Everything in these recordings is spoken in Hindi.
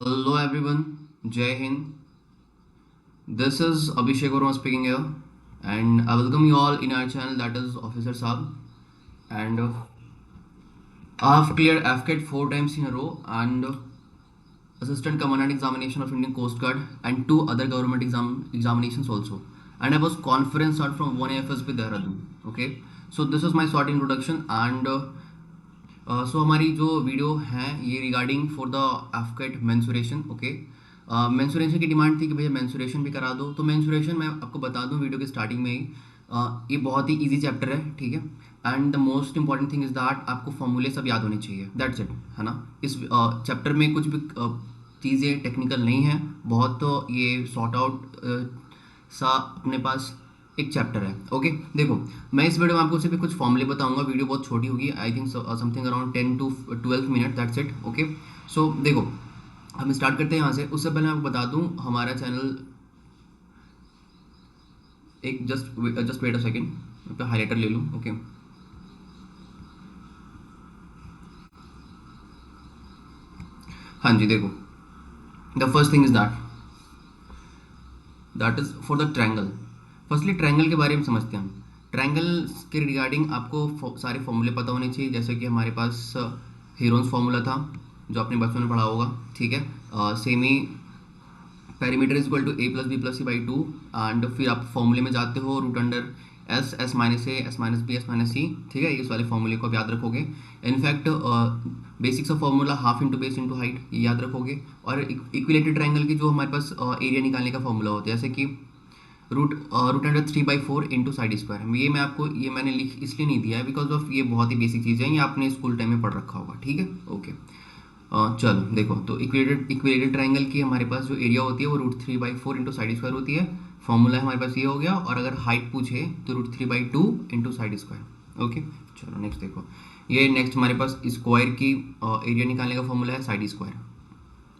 Hello everyone, Jai Hind. This is Abhishek Verma speaking here, and I welcome you all in our channel that is Officer Saab. And I have cleared AFCAT 4 times in a row, and Assistant Commandant Examination of Indian Coast Guard, and two other government examinations also. And I was conference start from 1 AFSP Dehradun. Okay, so this is my short introduction, and सो हमारी जो वीडियो है ये रिगार्डिंग फॉर द एफकेट मेंसुरेशन। ओके, मेंसुरेशन की डिमांड थी कि भैया मेंसुरेशन भी करा दो, तो मेंसुरेशन मैं आपको बता दूं वीडियो के स्टार्टिंग में ही, ये बहुत ही इजी चैप्टर है, ठीक है। And the most important thing is that आपको फॉर्मूले सब याद होने चाहिए, दैट्स इट, है ना। इस चैप्टर में कुछ भी चीज़ें टेक्निकल नहीं है, बहुत ये सॉर्ट आउट सा अपने पास एक चैप्टर है। ओके, देखो मैं इस वीडियो में आपको सिर्फ कुछ फॉर्मूले बताऊंगा, वीडियो बहुत छोटी होगी, I think something around 10 to 12 minute, that's it. Okay, so देखो हम स्टार्ट करते हैं यहाँ से। उससे पहले मैं आपको बता दूं हमारा चैनल, एक just just wait a second, मैं हाईलाइटर ले लूँ। ओके, हाँ जी, देखो the first thing is that is for the triangle. Firstly triangle के बारे में समझते हैं हम। ट्रायंगल के रिगार्डिंग आपको सारे फॉर्मूले पता होने चाहिए, जैसे कि हमारे पास हीरोन्स फार्मूला था जो आपने बचपन में पढ़ा होगा, ठीक है। Semi perimeter is equal to A plus B plus C by two, and फिर आप फॉर्मूले में जाते हो root under S, S minus A, S minus B, S minus C, ठीक है। इस वाले फॉर्मूले को आप याद रखोगे। In fact basics of formula half into base into height, ये याद रखोगे। और इक्विलेटरल ट्रायंगल की जो हमारे पास एरिया निकालने का फॉर्मूला होता है, जैसे कि root under 3/4 into side square. ये मैं आपको, ये मैंने लिख इसलिए नहीं दिया है बिकॉज ऑफ ये बहुत ही बेसिक चीज़ है, ये आपने स्कूल टाइम में पढ़ रखा होगा, ठीक है। ओके, चलो देखो, तो इक्वेटेड ट्राइंगल की हमारे पास जो एरिया होती है वो रूट 3/4 इंटू साइड स्क्वायर होती है। फॉर्मूला हमारे पास ये हो गया, और अगर हाइट पूछे तो root 3/2 into side square. Okay, चलो नेक्स्ट देखो, ये नेक्स्ट हमारे पास स्क्वायर की एरिया निकालने का फॉर्मूला है साइड स्क्वायर।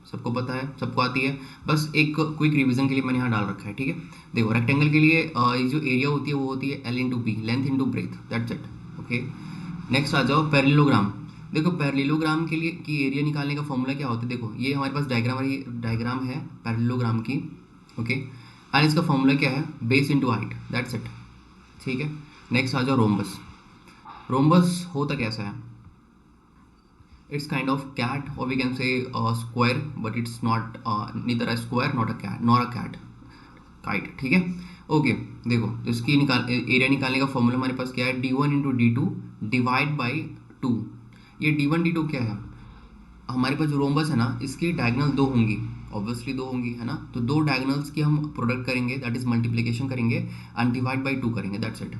सबको पता है, सबको आती है, बस एक क्विक रिवीजन के लिए मैंने यहाँ डाल रखा है, ठीक है। देखो रेक्टेंगल के लिए ये जो एरिया होती है वो होती है L into B, length into breadth, that's it. Okay, next आ जाओ पैरेललोग्राम। देखो पैरेललोग्राम के लिए की एरिया निकालने का फॉर्मूला क्या होता है, देखो ये हमारे पास डायग्राम है पैरेललोग्राम की। ओके, एंड इसका फॉर्मूला क्या है, base into height, that's it, ठीक है। नेक्स्ट आ जाओ रोम्बस। रोम्बस होता कैसा है, it's kind of cat, or we can say a square, but it's not neither a square not a cat nor a cat, kite, ठीक है। ओके, देखो तो इसकी एरिया निकालने का फॉर्मूला हमारे पास क्या है, d1 into D two divide by two. ये d1 d2 क्या है, हमारे पास जो रोम्बस है ना, इसकी डायगोनल दो होंगी, ऑब्वियसली दो होंगी, है ना। तो दो डायगोनल्स की हम प्रोडक्ट करेंगे, दैट इज मल्टीप्लिकेशन करेंगे, एंड डिवाइड बाई टू करेंगे, दैट्स इट।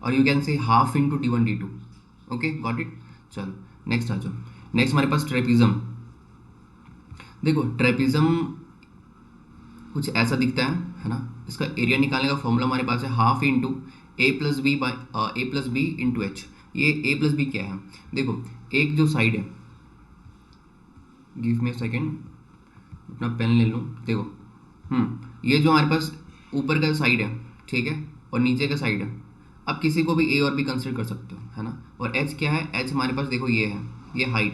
और you can say half into d1 d2। Okay, got it. चलो नेक्स्ट आ जाओ। नेक्स्ट हमारे पास ट्रेपिज्म। देखो ट्रेपिज्म कुछ ऐसा दिखता है ना। इसका एरिया निकालने का फॉर्मूला हमारे पास है हाफ इंटू ए प्लस बी इंटू एच। ये ए प्लस बी क्या है, देखो एक जो साइड है, गिव मी अ सेकेंड, अपना पेन ले लूँ। देखो ये जो हमारे पास ऊपर का साइड है, ठीक है, और नीचे का साइड है, आप किसी को भी ए और बी कंसिडर कर सकते हो, है ना। और एच क्या है, एच हमारे पास देखो ये है, ये हाइट,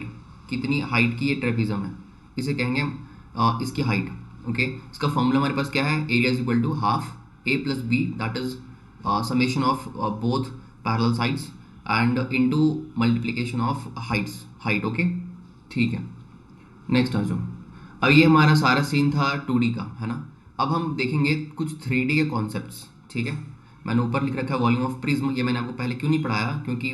कितनी हाइट की ये ट्रेपिज्म है, इसे कहेंगे हम इसकी हाइट। ओके, इसका फॉर्मूला हमारे पास क्या है, area is equal to half A plus B, that is summation of both parallel sides and into multiplication of height. Okay, ठीक है। नेक्स्ट आ जाओ। अब ये हमारा सारा सीन था 2D का, है ना। अब हम देखेंगे कुछ 3D के कॉन्सेप्ट्स, ठीक है। मैंने ऊपर लिख रखा है वॉल्यूम ऑफ प्रिज्म, ये मैंने आपको पहले क्यों नहीं पढ़ाया, क्योंकि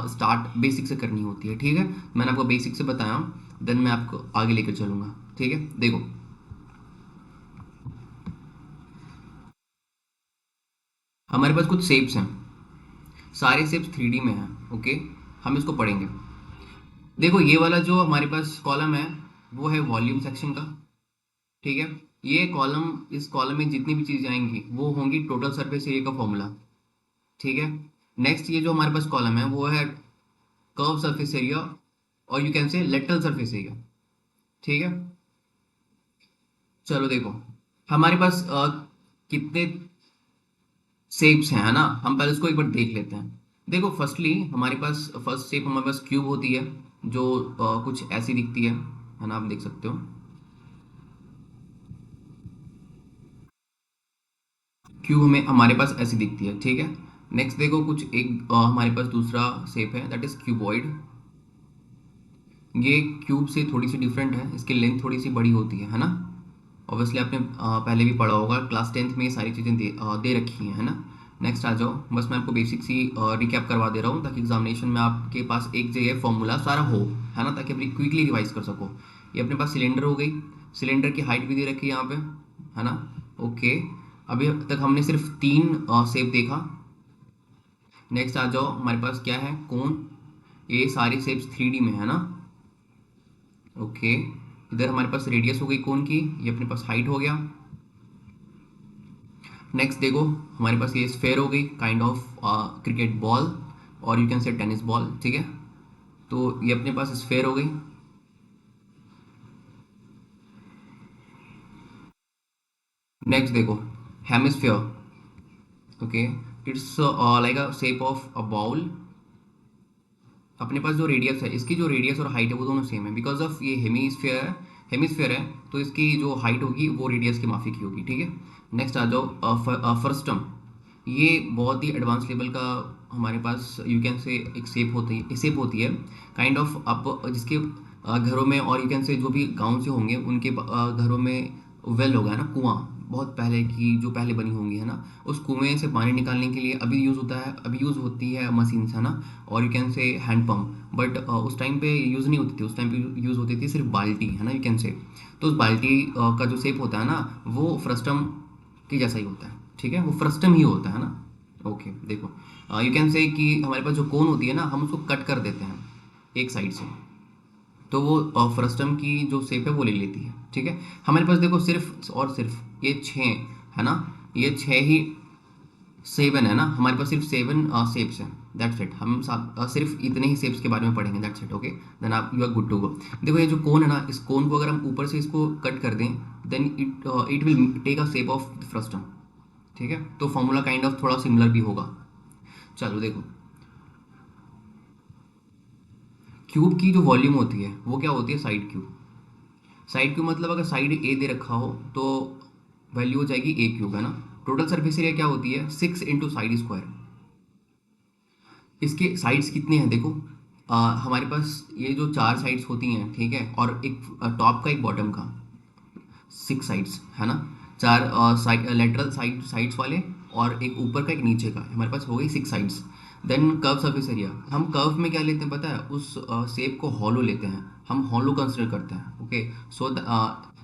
स्टार्ट बेसिक से करनी होती है, ठीक है। मैंने आपको बेसिक से बताया, देन मैं आपको आगे लेकर चलूंगा, ठीक है। देखो हमारे पास कुछ शेप्स हैं, सारे शेप्स 3D में हैं। ओके, हम इसको पढ़ेंगे। देखो ये वाला जो हमारे पास कॉलम है वो है वॉल्यूम सेक्शन का, ठीक है। ये कॉलम, इस कॉलम में जितनी भी चीज़ें आएंगी वो होंगी टोटल सरफेस एरिया का फॉर्मूला, ठीक है। नेक्स्ट ये जो हमारे पास कॉलम है वो है कर्व सरफेस एरिया, और you can say lateral surface area, ठीक है। चलो देखो हमारे पास कितने शेप्स हैं, है ना। हम पहले इसको एक बार देख लेते हैं। देखो फर्स्टली हमारे पास फर्स्ट शेप हमारे पास क्यूब होती है, जो कुछ ऐसी दिखती है ना, आप देख सकते हो। क्यूब हमें हमारे पास ऐसी दिखती है, ठीक है। नेक्स्ट देखो कुछ एक हमारे पास दूसरा शेप है, दैट इज क्यूबॉइड। ये क्यूब से थोड़ी सी डिफरेंट है, इसकी लेंथ थोड़ी सी बड़ी होती है ना। ऑब्वियसली आपने पहले भी पढ़ा होगा, क्लास 10th में ये सारी चीज़ें दे रखी हैं, है ना। नेक्स्ट आ जाओ, बस मैं आपको बेसिक सी रिकैप करवा दे रहा हूँ ताकि एग्जामिनेशन में आपके पास एक जगह फॉर्मूला सारा हो, है ना, ताकि अपनी क्विकली रिवाइज कर सको। ये अपने पास सिलेंडर हो गई, सिलेंडर की हाइट भी दे रखी है यहाँ पे, है ना। ओके, अभी तक हमने सिर्फ 3 शेप देखा। नेक्स्ट आ जाओ, हमारे पास क्या है, कोन। ये सारे शेप्स 3D में है ना। ओके, इधर हमारे पास रेडियस हो गई कोन की, ये अपने पास हाइट हो गया। नेक्स्ट देखो, हमारे पास ये स्फेयर हो गई, काइंड ऑफ क्रिकेट बॉल, और you can say tennis ball, ठीक है। तो ये अपने पास स्फेयर हो गई। नेक्स्ट देखो, hemisphere. Okay, it's like a shape of a bowl. अपने पास जो रेडियस है, इसकी जो रेडियस और हाइट है वो दोनों सेम है, बिकॉज ऑफ ये हेमीस्फेयर है, हेमीस्फेयर है, तो इसकी जो हाइट होगी वो रेडियस की माफी की होगी, ठीक है। नेक्स्ट आ जाओ, फ्रस्टम। ये बहुत ही एडवांस लेवल का हमारे पास यू कैन से एक शेप होती है, काइंड ऑफ आप जिसके घरों में, और यू कैन से जो भी गांव से होंगे उनके घरों में वेल होगा, है ना, कुआं, बहुत पहले की जो पहले बनी होंगी, है ना। उस कुएं से पानी निकालने के लिए अभी यूज़ होता है, अभी यूज़ होती है मशीन, है ना, और you can say hand pump. But उस टाइम पे यूज़ नहीं होती थी, उस टाइम पे यूज़ होती थी सिर्फ बाल्टी, है ना, यू कैन से। तो उस बाल्टी का जो शेप होता है ना, वो फ्रस्टम के जैसा ही होता है, ठीक है, वो फ्रस्टम ही होता है ना। ओके देखो, यू कैन से कि हमारे पास जो कोन होती है ना, हम उसको कट कर देते हैं एक साइड से, तो वो फ्रस्टम की जो शेप है वो ले लेती है, ठीक है। हमारे पास देखो सिर्फ और सिर्फ ये 6, है ना, ये 6 ही 7 है ना, हमारे पास सिर्फ 7 शेप्स हैं, दैट्स इट। हम सिर्फ इतने ही शेप्स के बारे में पढ़ेंगे, दैट्स इट। ओके, देन आप you are good to go. देखो ये जो कोन है ना, इस कोन को अगर हम ऊपर से इसको कट कर दें, then it will take a shape of frustum, ठीक है। तो फॉर्मूला काइंड ऑफ थोड़ा सिमिलर भी होगा। चलो देखो, क्यूब की जो वॉल्यूम होती है वो क्या होती है, साइड क्यूब। साइड क्यूब मतलब अगर साइड ए दे रखा हो तो वैल्यू हो जाएगी ए क्यूब, है ना। टोटल सरफेस एरिया क्या होती है, 6 इंटू साइड स्क्वायर। इसके साइड्स कितने हैं देखो, हमारे पास ये जो 4 साइड्स होती हैं, ठीक है, और एक टॉप का एक बॉटम का, 6 साइड्स, है ना। 4 साइड लेटरल साइड्स वाले, और एक ऊपर का एक नीचे का, हमारे पास हो गई 6 sides. Then curve surface area, हम कर्व में क्या लेते हैं पता है, उस शेप को हॉलो लेते हैं, हम हॉलो कंसिडर करते हैं। ओके,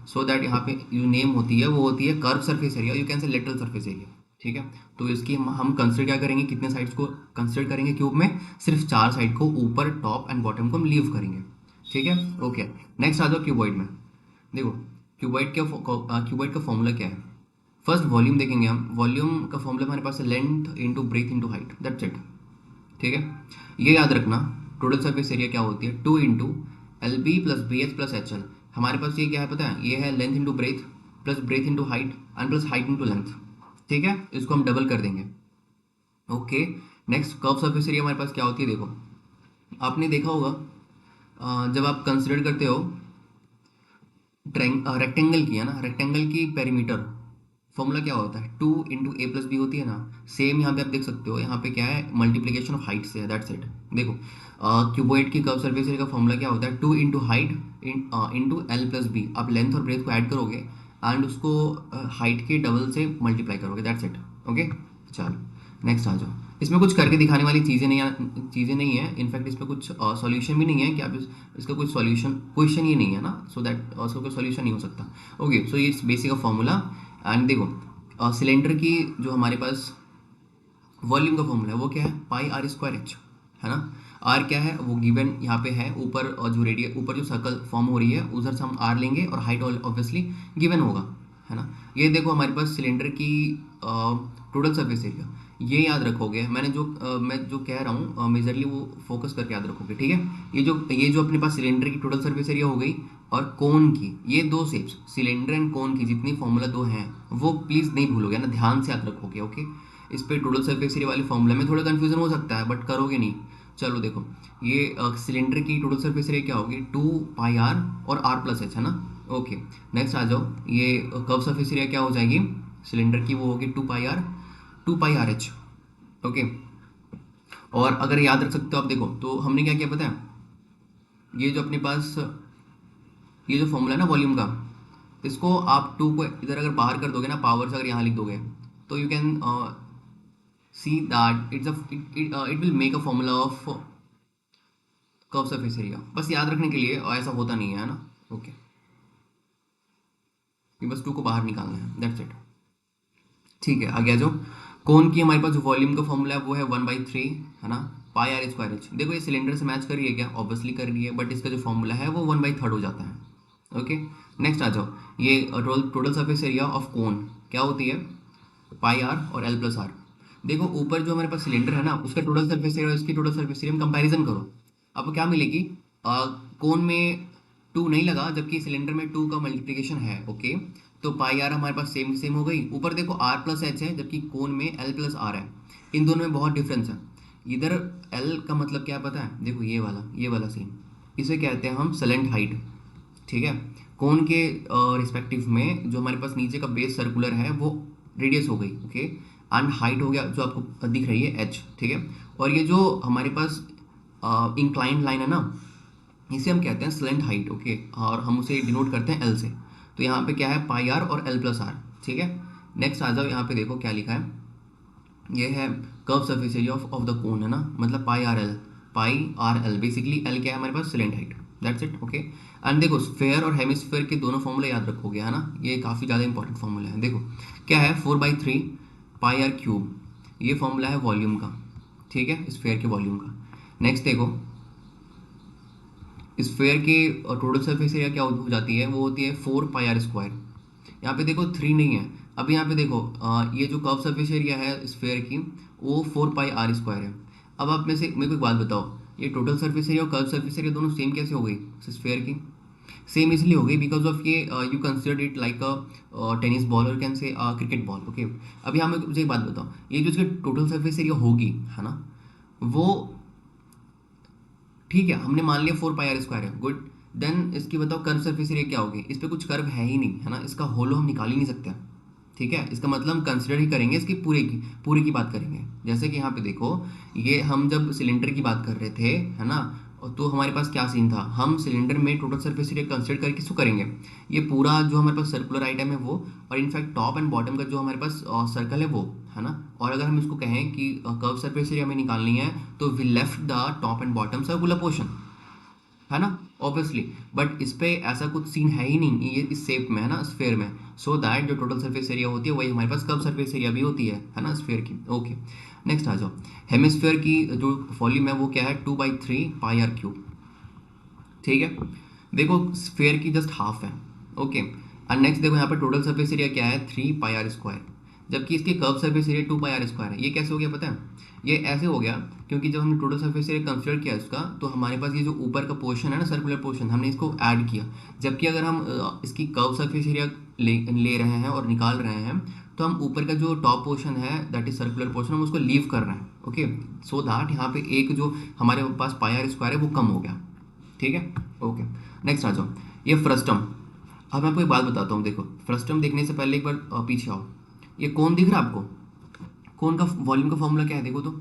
सो दैट यहाँ पे जो नेम होती है वो होती है curve surface area, you can say lateral surface area, ठीक है। तो इसकी हम कंसिडर क्या करेंगे, कितने साइड्स को कंसिडर करेंगे क्यूब में, सिर्फ 4 साइड को, ऊपर टॉप एंड बॉटम को हम लीव करेंगे, ठीक है। ओके, नेक्स्ट आ जाओ क्यूबॉइड में। देखो, क्यूबॉइड का फॉर्मूला क्या है, फर्स्ट वॉल्यूम देखेंगे हम। वॉल्यूम का फॉर्मूला हमारे पास है length into breath into height, that's it, ठीक है। ये याद रखना, टोटल सरफेस एरिया क्या होती है, 2 into LB plus BH plus HL। हमारे पास ये क्या है पता है, ये है length into breath, plus breadth into height, and plus height into length, ठीक है। इसको हम डबल कर देंगे। Okay, next curve surface area हमारे पास क्या होती है, देखो आपने देखा होगा, जब आप कंसिडर करते हो रेक्टेंगल की, है ना, रेक्टेंगल की पेरीमीटर, फॉर्मूला क्या होता है, 2 इंटू A प्लस B होती है ना। सेम यहाँ पे आप देख सकते हो, यहाँ पे क्या है, मल्टीप्लीकेशन ऑफ हाइट से है, दैट्स इट। देखो, क्यूबॉइड की कर्व सर्फेस एरिया का फॉर्मूला क्या होता है, 2 into height into L plus B। आप लेंथ और ब्रेथ को ऐड करोगे, एंड उसको हाइट के डबल से मल्टीप्लाई करोगे, दैट्स इट। ओके, चलो नेक्स्ट आ जाओ। इसमें कुछ करके दिखाने वाली चीज़ें नहीं है, इनफैक्ट इसमें कुछ सॉल्यूशन भी नहीं है कि आप इसका कुछ सॉल्यूशन क्वेश्चन ही नहीं है ना, सो दैट उसका कोई सॉल्यूशन नहीं हो सकता। ओके, सो ये बेसिक ऑफ फॉर्मूला। एंड देखो, सिलेंडर की जो हमारे पास वॉल्यूम का फॉर्मूला है वो क्या है, πr²h, है ना। आर क्या है, वो गिवन यहाँ पे है ऊपर, और जो रेडियस ऊपर जो सर्कल फॉर्म हो रही है उधर से हम आर लेंगे, और हाइट ऑब्वियसली गिवन होगा, है ना। ये देखो हमारे पास सिलेंडर की टोटल सरफेस एरिया, ये याद रखोगे। मैं जो कह रहा हूँ मेजरली वो फोकस करके याद रखोगे, ठीक है। ये जो अपने पास सिलेंडर की टोटल सरफेस एरिया हो गई, और कोन की ये 2 शेप्स, सिलेंडर एंड कोन की जितनी फॉर्मूला 2 हैं वो प्लीज़ नहीं भूलोगे ना, ध्यान से याद रखोगे। ओके, इस पे टोटल सरफेस एरिया वाले फॉर्मूला में थोड़ा कन्फ्यूजन हो सकता है, बट करोगे नहीं। चलो देखो, ये सिलेंडर की टोटल सरफेस एरिया क्या होगी, 2πr और r प्लस एच, है ना। ओके, नेक्स्ट आ जाओ, ये कर्व सरफेस एरिया क्या हो जाएगी, सिलेंडर की वो होगी 2 पाई आर एच। ओके, और अगर याद रख सकते हो आप, देखो तो हमने क्या किया पता है, ये जो अपने पास ये जो फॉर्मूला है ना वॉल्यूम का, इसको आप 2 को इधर अगर बाहर कर दोगे ना, पावर से अगर यहाँ लिख दोगे, तो you can see that it will make a formula of curve surface area. बस याद रखने के लिए, और ऐसा होता नहीं है ना। ओके, ये बस 2 को बाहर निकालना है, दैट्स इट। ठीक है, आगे आ जाओ। कोन की हमारे पास जो वॉल्यूम का फॉर्मूला है वो है 1/3, है ना, पाई आर स्क्वायर एच। देखो ये सिलेंडर से मैच कर रही है क्या? ऑब्वियसली कर रही है, बट इसका जो फॉर्मूला है वो 1/3 हो जाता है। ओके, नेक्स्ट आ जाओ। ये total surface area of cone क्या होती है? पाई आर और एल प्लस आर। देखो ऊपर जो हमारे पास सिलेंडर है ना, उसका टोटल सरफेस एरिया और इसकी टोटल सरफेस एरिया में कंपैरिजन करो, आपको क्या मिलेगी? कोन में 2 नहीं लगा, जबकि सिलेंडर में 2 का मल्टीप्लिकेशन है। ओके, तो पाई आर हमारे पास सेम सेम हो गई। ऊपर देखो आर प्लस एच है, जबकि कोन में एल प्लस आर है। इन दोनों में बहुत डिफरेंस है। इधर एल का मतलब क्या पता है? देखो ये वाला सेम, इसे कहते हैं हम सेलेंट हाइट। ठीक है, कोन के रिस्पेक्टिव में जो हमारे पास नीचे का बेस सर्कुलर है वो रेडियस हो गई। ओके, एंड हाइट हो गया जो आपको दिख रही है एच। ठीक है, और ये जो हमारे पास इंक्लाइंड लाइन है ना, इसे हम कहते हैं स्लेंट हाइट। ओके, और हम उसे डिनोट करते हैं एल से। तो यहाँ पे क्या है? पाई आर और एल प्लस आर। ठीक है, नेक्स्ट आ जाओ, यहाँ पे देखो क्या लिखा है। ये है curve surface area of the cone, है ना, मतलब pi R L. Basically L क्या है हमारे पास? Slant height, that's it. Okay, and देखो स्फेयर और हेमिस्फेयर के दोनों फॉर्मूले याद रखोगे, है ना, ये काफ़ी ज़्यादा इंपॉर्टेंट फॉर्मूला है। देखो क्या है, 4/3 पाई आर क्यूब, ये फॉर्मूला है वॉल्यूम का। ठीक है, स्फेयर के वॉल्यूम का। नेक्स्ट देखो, स्फेयर की टोटल सरफेस एरिया क्या हो जाती है? वो होती है 4 पाई आर स्क्वायर। यहाँ पे देखो 3 नहीं है। अब यहाँ पे देखो ये जो कर्व सरफेस एरिया है स्फेयर की, वो 4 पाई आर स्क्वायर है। अब आप में से मेरे को एक बात बताओ, ये टोटल सरफेस एरिया और कर्व सरफेस एरिया दोनों सेम कैसे हो गई स्फेयर की? सेम इसलिए हो गई बिकॉज ऑफ ये you consider it like a tennis ball और can say cricket ball. Okay, अभी हमें मुझे एक बात बताओ, ये जो इसकी टोटल सरफेस एरिया होगी, है ना, वो ठीक है, हमने मान लिया 4 पाई आर स्क्वायर है, गुड। देन इसकी बताओ कर्व सरफेस एरिया क्या होगी? इस पे कुछ कर्व है ही नहीं, है ना, इसका होलो हम निकाल ही नहीं सकते। ठीक है, इसका मतलब हम कंसिडर ही करेंगे इसकी पूरे की बात करेंगे। जैसे कि यहाँ पे देखो, ये हम जब सिलेंडर की बात कर रहे थे, है ना, तो हमारे पास क्या सीन था? हम सिलेंडर में टोटल सरफेस एरिया कंसिडर करके इसको करेंगे, ये पूरा जो हमारे पास सर्कुलर आइटम है वो, और इनफैक्ट टॉप एंड बॉटम का जो हमारे पास सर्कल है वो, है ना। और अगर हम इसको कहें कि कर्व सरफेस एरिया हमें निकालनी है, तो we left the top and bottom circular portion, है ना, ऑब्वियसली। बट इस पे ऐसा कुछ सीन है ही नहीं, ये इस शेप में, है ना, स्फेयर में। सो दैट जो टोटल सरफेस एरिया होती है वही हमारे पास कर्व सरफेस एरिया भी होती है ना, स्फेयर की। ओके, नेक्स्ट आ जाओ। हेमिस्फेयर की जो वॉल्यूम है वो क्या है? 2/3 पाई आर क्यूब। ठीक है, देखो स्फेयर की जस्ट हाफ है। ओके, और नेक्स्ट देखो यहाँ पे टोटल सरफेस एरिया क्या है? 3 पाई आर स्क्वायर, जबकि इसके curve surface area 2 pi R square है। ये कैसे हो गया पता है? ये ऐसे हो गया क्योंकि जब हमने टोटल सरफेस एरिया कंसिडर किया इसका, तो हमारे पास ये जो ऊपर का पोर्शन है ना, सर्कुलर पोर्शन, हमने इसको ऐड किया। जबकि अगर हम इसकी कर्व सरफेस एरिया ले रहे हैं और निकाल रहे हैं, तो हम ऊपर का जो टॉप पोर्शन है दैट इज सर्कुलर पोर्शन, हम उसको लीव कर रहे हैं। ओके, सो दैट यहाँ पे एक जो हमारे पास पाई आर स्क्वायर है वो कम हो गया। ठीक है, ओके, नेक्स्ट आ जाओ। ये फ्रस्टम। अब मैं आपको एक बात बताता हूँ, देखो फ्रस्टम देखने से पहले एक बार पीछे आओ। ये कौन दिख रहा है आपको? कौन का वॉल्यूम का फॉर्मूला क्या है? देखो तो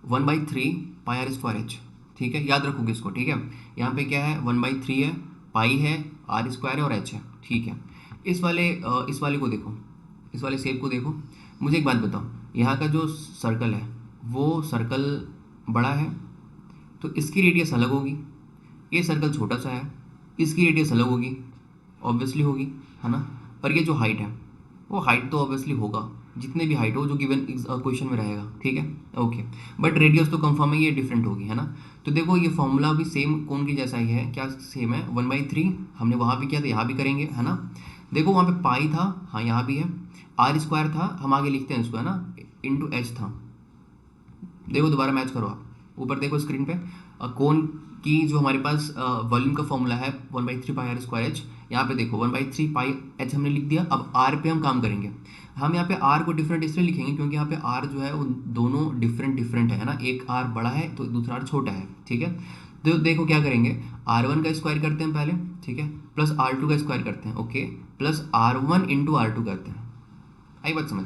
1/3 पाई आर स्क्वायर एच। ठीक है, याद रखोगे इसको। ठीक है, यहाँ पे क्या है? 1/3 है, पाई है, आर स्क्वायर है और एच है। ठीक है, इस वाले को देखो, इस वाले शेप को देखो। मुझे एक बात बताओ, यहाँ का जो सर्कल है वो सर्कल बड़ा है, तो इसकी रेडियस अलग होगी। ये सर्कल छोटा सा है, इसकी रेडियस अलग होगी, ऑब्वियसली होगी, है ना। और ये जो हाइट है, वो हाइट तो ऑब्वियसली होगा, जितने भी हाइट हो जो गिवन क्वेश्चन में रहेगा। ठीक है, ओके, बट रेडियस तो कंफर्म है, ये डिफरेंट होगी, है ना। तो देखो ये फॉर्मूला भी सेम कौन की जैसा ही है, क्या सेम है? 1/3 हमने वहाँ भी किया था, यहाँ भी करेंगे, है ना। देखो वहाँ पे पाई था, हाँ यहाँ भी है। आर स्क्वायर था, हम आगे लिखते हैं इसको, है ना, इंटू एच था। देखो दोबारा मैच करो आप, ऊपर देखो स्क्रीन पे, कोन की जो हमारे पास वॉल्यूम का फॉर्मूला है 1/3 पाई आर स्क्वायर एच। यहाँ पे देखो 1/3 पाई एच हमने लिख दिया। अब आर पे हम काम करेंगे। हम यहाँ पे आर को डिफरेंट इसलिए लिखेंगे क्योंकि यहाँ पे आर जो है वो दोनों डिफरेंट डिफरेंट है ना, एक आर बड़ा है तो दूसरा आर छोटा है। ठीक है, तो देखो क्या करेंगे, R1 का स्क्वायर करते हैं पहले, ठीक है, प्लस R2 का स्क्वायर करते हैं। Okay, plus R1 into R2 करते हैं। आई बात समझ?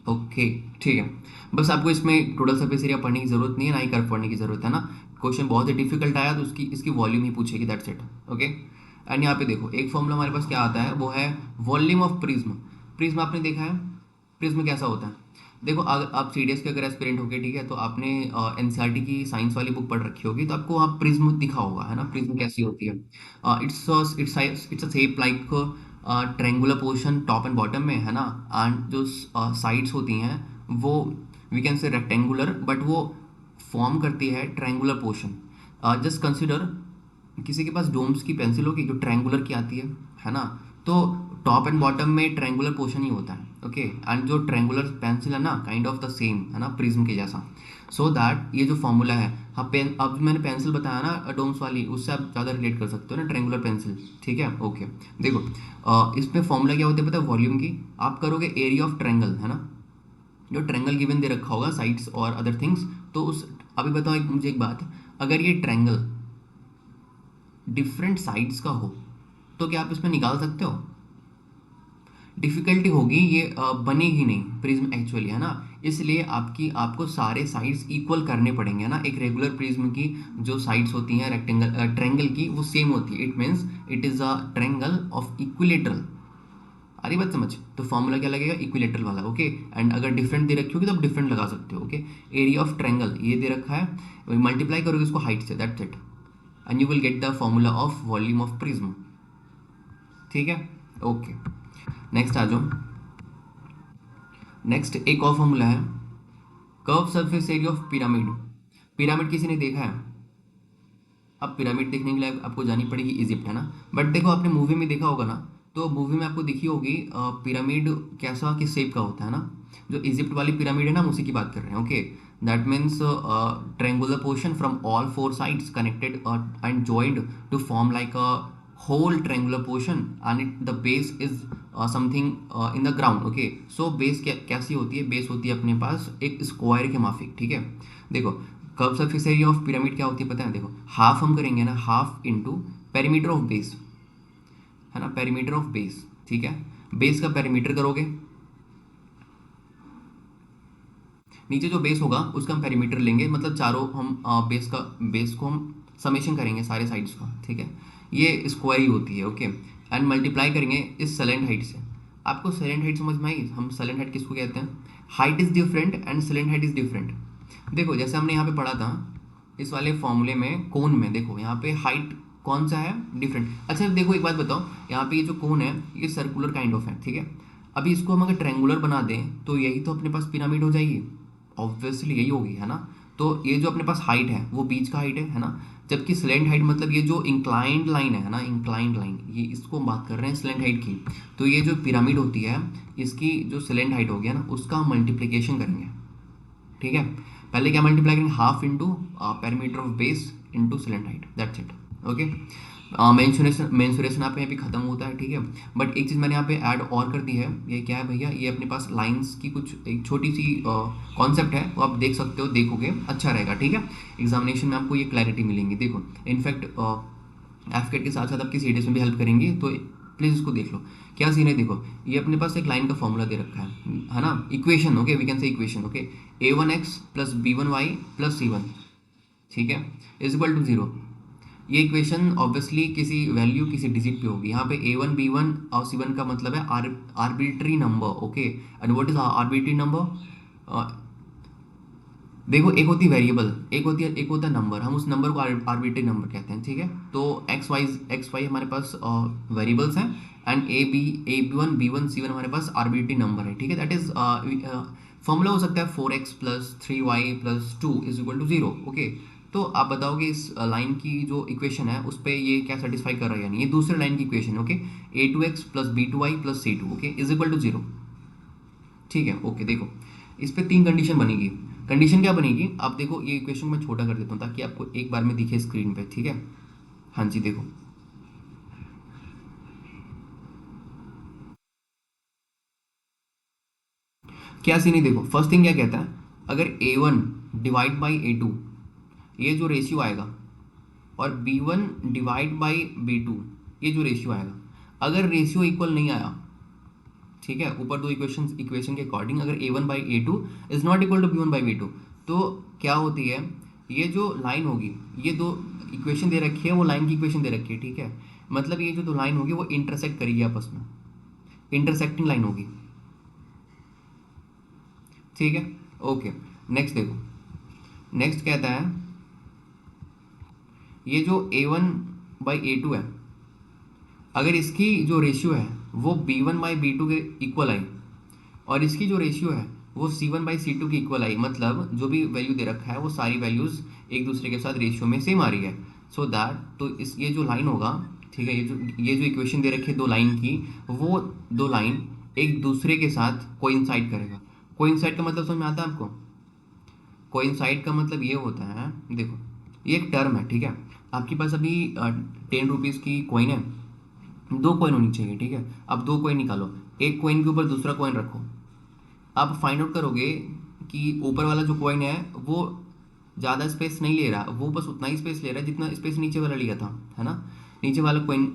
ओके, ठीक है। बस आपको इसमें टोटल सरफेस एरिया पढ़ने की ज़रूरत नहीं है, ना ही कर्व पढ़ने की ज़रूरत है ना। क्वेश्चन बहुत ही डिफिकल्ट आया तो उसकी इसकी वॉल्यूम ही पूछेगी, दैट्स इट। ओके, एंड यहाँ पे देखो एक फॉर्मूला हमारे पास क्या आता है, वो है वॉल्यूम ऑफ प्रिज्म। प्रिज्म आपने देखा है, प्रिज्म कैसा होता है? देखो अगर आप सीडीएस के अगर एस्पिरेंट होगे, ठीक है, तो आपने एनसीईआरटी की साइंस वाली बुक पढ़ रखी होगी, तो आपको वहाँ प्रिज्म दिखा होगा, है ना, प्रिज्म कैसी होती है। It's a shape like triangular portion top and bottom में, है ना, एंड जो साइड्स होती हैं वो we can say rectangular, but वो फॉर्म करती है ट्रायंगुलर पोर्शन। जस्ट कंसिडर किसी के पास डोम्स की पेंसिल होगी जो ट्रायंगुलर की आती है ना, तो टॉप एंड बॉटम में ट्रायंगुलर पोर्शन ही होता है। ओके, एंड जो ट्रायंगुलर पेंसिल है ना, काइंड ऑफ द सेम, है ना, प्रिज्म के जैसा। सो दैट ये जो फॉर्मूला है, हाँ पेन, अब मैंने पेंसिल बताया ना डोम्स वाली, उससे आप ज़्यादा रिलेट कर सकते हो ना, ट्रायंगुलर पेंसिल। ठीक है, ओके। देखो इसमें फॉर्मूला क्या होता है पता है, वॉल्यूम की। आप करोगे एरिया ऑफ ट्रायंगल, है ना, जो ट्रायंगल गिवन दे रखा होगा, साइड्स और अदर थिंग्स, तो उस, अभी बताओ मुझे एक बात, अगर ये ट्रायंगल डिफरेंट साइड्स का हो तो क्या आप इसमें निकाल सकते हो? डिफिकल्टी होगी, ये बनेगी नहीं प्रिज्म एक्चुअली, है ना। इसलिए आपको सारे साइड्स इक्वल करने पड़ेंगे, है ना। एक रेगुलर प्रिज्म की जो साइड्स होती हैं रेक्टेंगल ट्रायंगल की, वो सेम होती है, it means it is a triangle of equilateral. आ रही बात समझ? तो फॉर्मूला क्या लगेगा, इक्विलेटरल वाला। ओके, एंड अगर डिफरेंट दे रखी होगी तो आप डिफरेंट लगा सकते हो। ओके, एरिया ऑफ ट्रायंगल ये दे रखा है, मल्टीप्लाई करोगे इसको हाइट से, that's it, and you will get the formula of volume of prism. ठीक है, ओके। नेक्स्ट आ जाओ। नेक्स्ट एक और फॉर्मूला है, curve surface area of pyramid. Pyramid किसी ने देखा है? अब पिरामिड देखने के लिए आपको जानी पड़ेगी इजिप्ट, है ना। बट देखो आपने मूवी में देखा होगा ना, तो मूवी में आपको दिखी होगी पिरामिड कैसा, किस शेप का होता है ना। जो इजिप्ट वाली पिरामिड है ना, हम उसी की बात कर रहे हैं। Okay, that means triangular portion from all four sides connected and joined to form like a whole triangular portion, and it the base is something in the ground. Okay, so base कैसी होती है, बेस होती है अपने पास एक स्क्वायर के माफिक। ठीक है, देखो curve surface area of pyramid क्या होती है पता है? देखो हाफ हम करेंगे ना, half into perimeter of base, है ना, पेरीमीटर ऑफ बेस। ठीक है, बेस का पेरीमीटर करोगे, नीचे जो बेस होगा उसका हम पेरीमीटर लेंगे, मतलब चारों हम बेस को हम समेशन करेंगे सारे साइड्स का। ठीक है, ये स्क्वायर ही होती है। ओके, एंड मल्टीप्लाई करेंगे इस सेलेंट हाइट से। आपको सेलेंट हाइट समझ में आई? हम सेलेंट हाइट किसको कहते हैं? Height is different and salient height is different. देखो जैसे हमने यहाँ पे पढ़ा था इस वाले फॉर्मूले में, कोन में देखो यहाँ पे हाइट कौन सा है, डिफरेंट। अच्छा देखो एक बात बताओ, यहाँ पे ये जो कोन है ये सर्कुलर काइंड ऑफ है, ठीक है। अभी इसको हम अगर ट्रेंगुलर बना दें तो यही तो अपने पास पिरामिड हो जाएगी, ऑब्वियसली यही होगी, है ना। तो ये जो अपने पास हाइट है वो बीच का हाइट है ना। जबकि स्लेंट हाइट मतलब ये जो इंक्लाइंड लाइन है ना, इंक्लाइंड लाइन, ये इसको हम बात कर रहे हैं स्लेंट हाइट की। तो ये जो पिरामिड होती है इसकी जो स्लेंट हाइट हो गया ना, उसका हम मल्टीप्लिकेशन करेंगे। ठीक है, पहले क्या मल्टीप्लाई करेंगे, half into perimeter of base into silent height, that's it. Okay, mensuration आप यहाँ पे खत्म होता है। ठीक है, बट एक चीज़ मैंने यहाँ पे ऐड और कर दी है, ये क्या है भैया, ये अपने पास लाइंस की कुछ एक छोटी सी कॉन्सेप्ट है, वो आप देख सकते हो, देखोगे अच्छा रहेगा। ठीक है, एग्जामिनेशन में आपको ये क्लैरिटी मिलेंगी। देखो इनफैक्ट एफकेट के साथ साथ आपकी सीडीएस में भी हेल्प करेंगी, तो प्लीज़ इसको देख लो। क्या सीन है, देखो ये अपने पास एक लाइन का फॉर्मूला दे रखा है ना, equation. Okay, we can say equation. Okay, a1x plus b1y plus c1, ठीक है, इज इक्वल टू 0। ये इक्वेशन ऑब्वियसली किसी वैल्यू किसी डिजिट पे होगी। यहाँ पे a1 b1 और c1 का मतलब है arbitrary number. Okay, and what is arbitrary number? देखो एक होती है वेरिएबल, एक होता है नंबर, हम उस नंबर को आर्बिट्री नंबर कहते हैं। ठीक है, तो एक्स वाई हमारे पास वेरिएबल्स हैं, एंड ए बी वन हमारे पास आर्बिट्री नंबर है। ठीक है, दैट इज फॉर्मूला हो सकता है 4x plus 3y plus 2 is equal to 0। Okay, तो आप बताओगे इस लाइन की जो इक्वेशन है उस पर ये क्या सेटिस्फाई कर रहा है, यानी ये दूसरे लाइन की equation. Okay, a2x plus b2y plus c2, okay, is equal to 0। ठीक है, ओके, देखो इस पे तीन कंडीशन बनेगी। कंडीशन क्या बनेगी, आप देखो ये इक्वेशन मैं छोटा कर देता हूँ ताकि आपको एक बार में दिखे स्क्रीन पे। ठीक है, हाँ जी, देखो क्या सीन है, देखो फर्स्ट थिंग क्या कहता है, अगर a1 डिवाइड बाई a2, ये जो रेशियो आएगा, और b1 डिवाइड बाई b2, ये जो रेशियो आएगा, अगर रेशियो इक्वल नहीं आया, ठीक है, ऊपर दो इक्वेशन के अकॉर्डिंग अगर a1/a2 is not equal to b1/b2, तो क्या होती है, ये जो लाइन होगी, ये दो इक्वेशन दे रखी है, वो लाइन की इक्वेशन दे रखी है, ठीक है, मतलब ये जो दो लाइन होगी वो इंटरसेक्ट करेगी आपस में, इंटरसेक्टिंग लाइन होगी, ठीक है। ओके, नेक्स्ट देखो, नेक्स्ट कहता है ये जो a1/a2 है, अगर इसकी जो रेशियो है वो b1/b2 के इक्वल आई, और इसकी जो रेशियो है वो c1/c2 की इक्वल आई, मतलब जो भी वैल्यू दे रखा है वो सारी वैल्यूज़ एक दूसरे के साथ रेशियो में सेम आ रही है, सो दैट, तो इस ये जो लाइन होगा, ठीक है, ये जो इक्वेशन दे रखी है दो लाइन की, वो दो लाइन एक दूसरे के साथ कोइंसाइड करेगा। कोइंसाइड का मतलब समझ में आता है आपको? कोइंसाइड का मतलब ये होता है, देखो ये एक टर्म है, ठीक है, आपके पास अभी 10 रुपीज़ की कॉइन है, दो कॉइन होनी चाहिए, ठीक है, अब दो कॉइन निकालो, एक कॉइन के ऊपर दूसरा कॉइन रखो, आप फाइंड आउट करोगे कि ऊपर वाला जो कॉइन है वो ज़्यादा स्पेस नहीं ले रहा, वो बस उतना ही स्पेस ले रहा है जितना स्पेस नीचे वाला लिया था, है ना, नीचे वाला कॉइन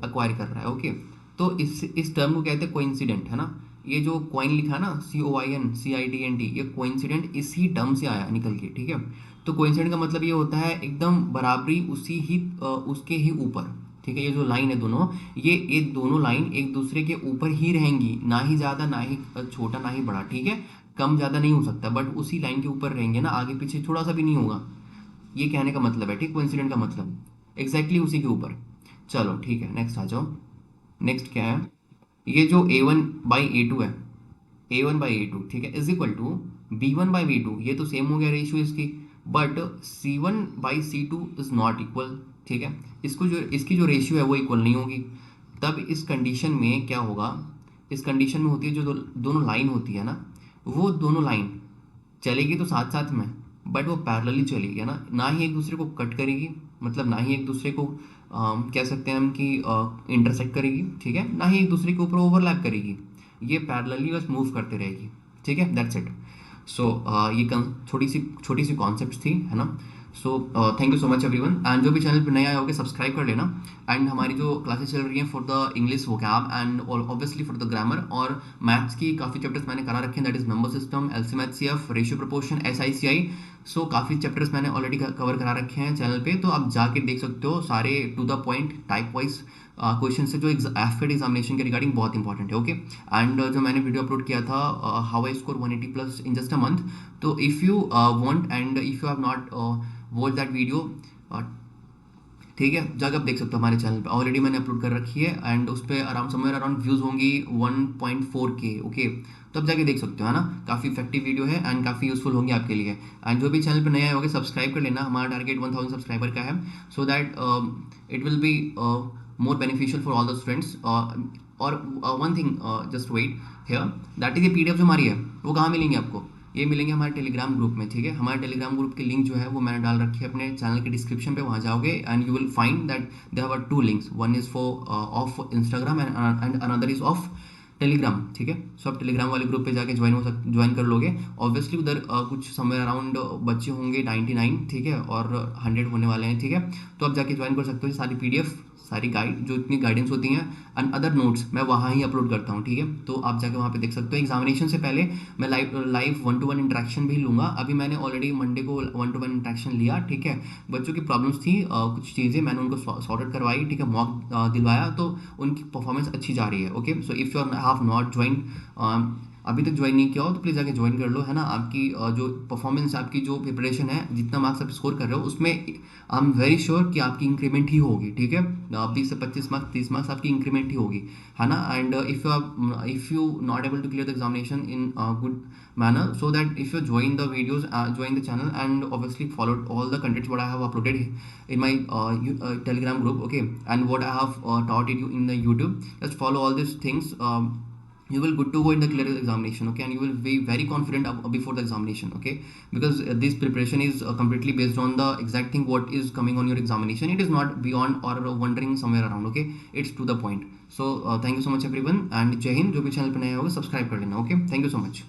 अक्वायर कर रहा है, ओके। तो इस टर्म को कहते हैं कोइंसिडेंट, है ना, ये जो कॉइन लिखा है ना, COINCIDENT, ये कोइंसिडेंट इसी टर्म से आया निकल के, ठीक है। तो कोइंसिडेंट का मतलब ये होता है एकदम बराबरी उसी ही उसके ही ऊपर, ठीक है, ये जो लाइन है दोनों, ये दोनों लाइन एक दूसरे के ऊपर ही रहेंगी, ना ही ज़्यादा ना ही छोटा ना ही बड़ा, ठीक है, कम ज़्यादा नहीं हो सकता, बट उसी लाइन के ऊपर रहेंगे ना, आगे पीछे थोड़ा सा भी नहीं होगा, ये कहने का मतलब है, ठीक, कोइंसिडेंट का मतलब एग्जैक्टली उसी के ऊपर। चलो ठीक है, नेक्स्ट आ जाओ, नेक्स्ट क्या है, ये जो a1/a2 है, a1/a2, ठीक है, इज इक्वल टू b1/b2, ये तो सेम हो गया रेशियो इसकी, but c1/c2 is not equal, ठीक है, इसको जो इसकी जो रेशियो है वो इक्वल नहीं होगी, तब इस कंडीशन में क्या होगा, इस कंडीशन में होती है जो दोनों लाइन होती है ना, वो दोनों लाइन चलेगी तो साथ साथ में, बट वो पैरेलली चलेगी, है ना, ना ही एक दूसरे को कट करेगी, मतलब ना ही एक दूसरे को कह सकते हैं हम कि इंटरसेक्ट करेगी, ठीक है, ना ही एक दूसरे के ऊपर ओवरलैप करेगी, ये पैरेलली बस मूव करते रहेगी, ठीक है, दैट्स इट। सो ये छोटी सी कॉन्सेप्ट थी, है ना। So thank you so much everyone, and जो भी चैनल पर नए आए होगे सब्सक्राइब कर लेना, एंड हमारी जो क्लासेस चल रही हैं for the English vocab and obviously for the grammar, और मैथ्स की काफ़ी चैप्टर्स मैंने करा रखे हैं, that is member system, LCM-HCF, ratio proportion, SICI, सो काफ़ी चैप्टर्स मैंने ऑलरेडी कवर करा रखे हैं चैनल पे, तो आप जाके देख सकते हो, सारे to the point type wise question से जो FED एग्जामिनेशन के रिगार्डिंग बहुत इंपॉर्टेंट है, ओके। एंड जो मैंने वीडियो अपलोड किया था how I score 180+ in just a month, तो if you want and if you have not watch that video, ठीक है, जाकर आप देख सकते हो हमारे चैनल पे, ऑलरेडी मैंने अपलोड कर रखी है, एंड उस पर अराउंड समवेयर अराउंड व्यूज़ होंगी 1.4K, ओके, तो आप जाके देख सकते हो, है ना, काफ़ी इफेक्टिव वीडियो है एंड काफ़ी यूजफुल होंगी आपके लिए, एंड जो भी चैनल पे नए आए होंगे सब्सक्राइब कर लेना, हमारा टारगेट 1000 सब्सक्राइबर का है, so that it will be more beneficial for all the students. और one thing, just wait here, that is ये PDF जो हमारी है वो कहाँ मिलेंगी आपको, ये मिलेंगे हमारे टेलीग्राम ग्रुप में, ठीक है, हमारे टेलीग्राम ग्रुप की लिंक जो है वो मैंने डाल रखी है अपने चैनल के डिस्क्रिप्शन पे, वहाँ जाओगे and you will find that there are 2 links, one is for of Instagram and another is of Telegram, ठीक है। सो आप टेलीग्राम वाले ग्रुप पे जाके ज्वाइन कर लोगे, ऑब्वियसली उधर कुछ समवेयर अराउंड बच्चे होंगे 99, ठीक है, और 100 होने वाले हैं, ठीक है, तो आप जाके ज्वाइन कर सकते हो, सारी PDF, सारी गाइड जो इतनी गाइडेंस होती हैं एंड अदर नोट्स मैं वहाँ ही अपलोड करता हूँ, ठीक है, तो आप जाके वहाँ पे देख सकते हो। एग्जामिनेशन से पहले मैं लाइव 1-to-1 इंटरेक्शन भी लूँगा, अभी मैंने ऑलरेडी मंडे को 1-to-1 इंटरेक्शन लिया, ठीक है, बच्चों की प्रॉब्लम्स थी, कुछ चीज़ें मैंने उनको सॉर्ट आउट करवाई, ठीक है, मॉक दिलवाया, तो उनकी परफॉर्मेंस अच्छी जा रही है, okay. So if you have not join, अभी तक ज्वाइन नहीं किया हो तो प्लीज़ जाके ज्वाइन कर लो, है ना, आपकी जो परफॉर्मेंस, आपकी जो प्रिपरेशन है, जितना मार्क्स आप स्कोर कर रहे हो उसमें आई एम वेरी श्योर कि आपकी इंक्रीमेंट ही होगी, ठीक है, 20 से 25 मार्क्स 30 मार्क्स आपकी इंक्रीमेंट ही होगी, है ना। And if you not able to clear the examination in good manner, so that if you join the videos, join the channel and obviously follow all the contents what I have uploaded in my Telegram group, okay, and what I have taught you in the YouTube, just follow all these things, you will good to go in the clear examination, okay, and you will be very confident before the examination, okay, because this preparation is completely based on the exact thing what is coming on your examination, it is not beyond or wondering somewhere around, okay, it's to the point. So thank you so much everyone, and Jai Hind, जो भी चैनल पे नए होगा सब्सक्राइब कर लेना, okay, thank you so much.